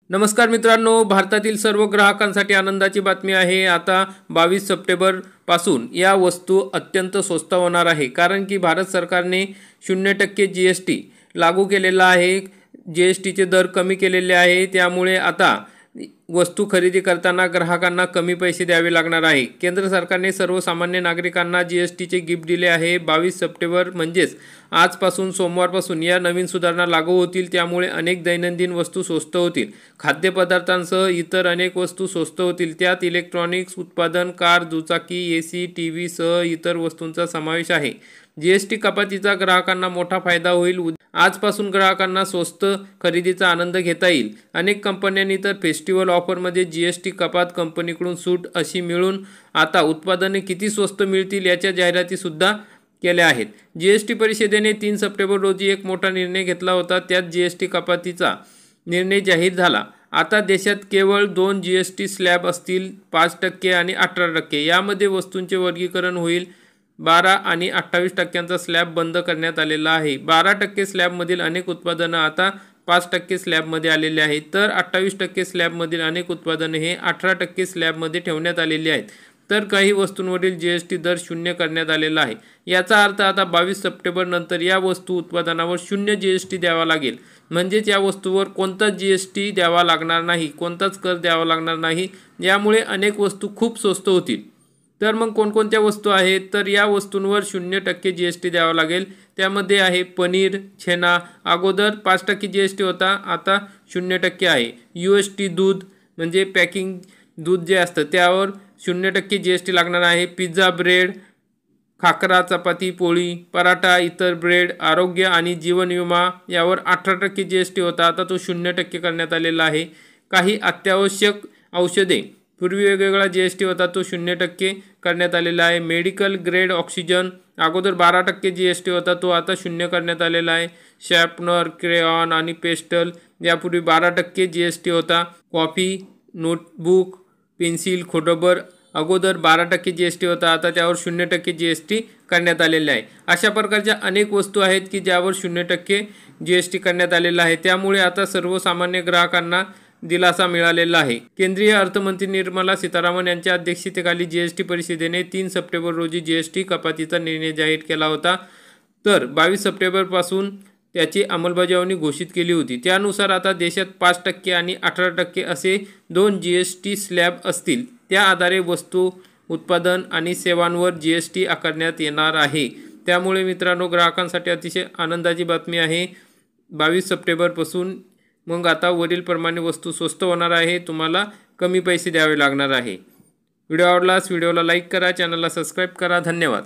नमस्कार मित्रांनो, भारतातील सर्व ग्राहकांसाठी आनंदाची बातमी आहे। आता 22 सप्टेंबर पासून या वस्तू अत्यंत स्वस्त होणार आहे, कारण की भारत सरकारने 0% GST लागू केलेला आहे। GSTचे दर कमी केलेले आहे, त्यामुळे आता वस्तू खरेदी करताना ग्राहकांना कमी पैसे द्यावे लागणार आहे। केंद्र सरकारने सर्वसामान्य नागरिकांना GSTचे गिफ्ट दिले आहे। 22 सप्टेंबर म्हणजेच आजपासून सोमवारपासून या नवीन सुधारणा लागू होतील, त्यामुळे अनेक दैनंदिन वस्तू स्वस्त होतील। खाद्यपदार्थांसह इतर अनेक वस्तू स्वस्त होतील, त्यात इलेक्ट्रॉनिक्स उत्पादन, कार, दुचाकी, AC, TV सह इतर वस्तूंचा समावेश आहे। GST कपातीचा ग्राहकांना मोठा फायदा होईल। आजपासून ग्राहकांना स्वस्त खरेदीचा आनंद घेता येईल। अनेक कंपन्यांनी तर फेस्टिवल ऑफरमध्ये GST कपात, कंपनीकडून सूट अशी मिळून आता उत्पादने किती स्वस्त मिळतील याच्या जाहिराती सुद्धा केल्या आहेत। GST परिषदेने 3 सप्टेंबर रोजी एक मोठा निर्णय घेतला होता, त्यात GST कपातीचा निर्णय जाहीर झाला। आता देशात केवळ 2 GST स्लॅब असतील, 5% आणि 18%। यामध्ये वस्तूंचे वर्गीकरण होईल। 12 आणि 28% स्लॅब बंद करण्यात आलेला आहे। 12% स्लॅबमधील अनेक उत्पादनं आता 5% स्लॅबमध्ये आलेले आहेत, तर 28% स्लॅबमधील अनेक उत्पादने हे 18% स्लॅबमध्ये ठेवण्यात आलेली आहेत। तर काही वस्तूंवरील GST दर 0 करण्यात आलेला आहे। याचा अर्थ आता 22 सप्टेंबर नंतर या वस्तू उत्पादनावर 0 GST द्यावा लागेल, म्हणजेच या वस्तूवर कोणताच GST द्यावा लागणार नाही, कोणताच कर द्यावा लागणार नाही। यामुळे अनेक वस्तू खूप स्वस्त होतील। तर मग कोणकोणत्या वस्तू आहेत, तर या वस्तूंवर 0% GST द्यावा लागेल। त्यामध्ये आहे पनीर, छेना। अगोदर 5% GST होता, आता 0% आहे। UST दूध म्हणजे पॅकिंग दूध जे असतं त्यावर 0% GST लागणार आहे। पिझ्झा, ब्रेड, खाकरा, चपाती, पोळी, पराठा, इतर ब्रेड, आरोग्य आणि जीवन विमा यावर 18% GST होता, आता तो 0% करण्यात आलेला आहे। काही अत्यावश्यक औषधे, पूर्वी वेगवेगळा GST होता, तो 0% करण्यात आलेला आहे। मेडिकल ग्रेड ऑक्सिजन, अगोदर 12% GST होता, तो आता 0 करण्यात आलेला आहे। शार्पनर, क्रेयॉन आणि पेस्टल यापूर्वी 12% GST होता। कॉफी, नोटबुक, पेन्सिल, खोडरबर अगोदर 12% GST होता, आता त्यावर 0% GST करण्यात आलेले आहे। अशा प्रकारच्या अनेक वस्तू आहेत की ज्यावर 0% GST करण्यात आलेला आहे, त्यामुळे आता सर्वसामान्य ग्राहकांना दिलासा मिळालेला आहे। केंद्रीय अर्थमंत्री निर्मला सीतारामन यांच्या अध्यक्षतेखाली GST परिषदेने 3 सप्टेंबर रोजी GST कपातीचा निर्णय जाहीर केला होता, तर 22 सप्टेंबर पासून त्याची अंमलबजावणी घोषित केली होती। त्यानुसार आता देशात 5% आणि 18% असे 2 GST स्लॅब असतील। त्या आधारे वस्तू, उत्पादन आणि सेवांवर GST आकारण्यात येणार आहे। त्यामुळे मित्रांनो, ग्राहकांसाठी अतिशय आनंदाची बातमी आहे। 22 सप्टेंबरपासून मग आता वरीलप्रमाणे वस्तू स्वस्त होणार आहे, तुम्हाला कमी पैसे द्यावे लागणार आहे। व्हिडिओ आवडल्यास व्हिडिओला लाईक करा, चॅनलला सबस्क्राईब करा। धन्यवाद।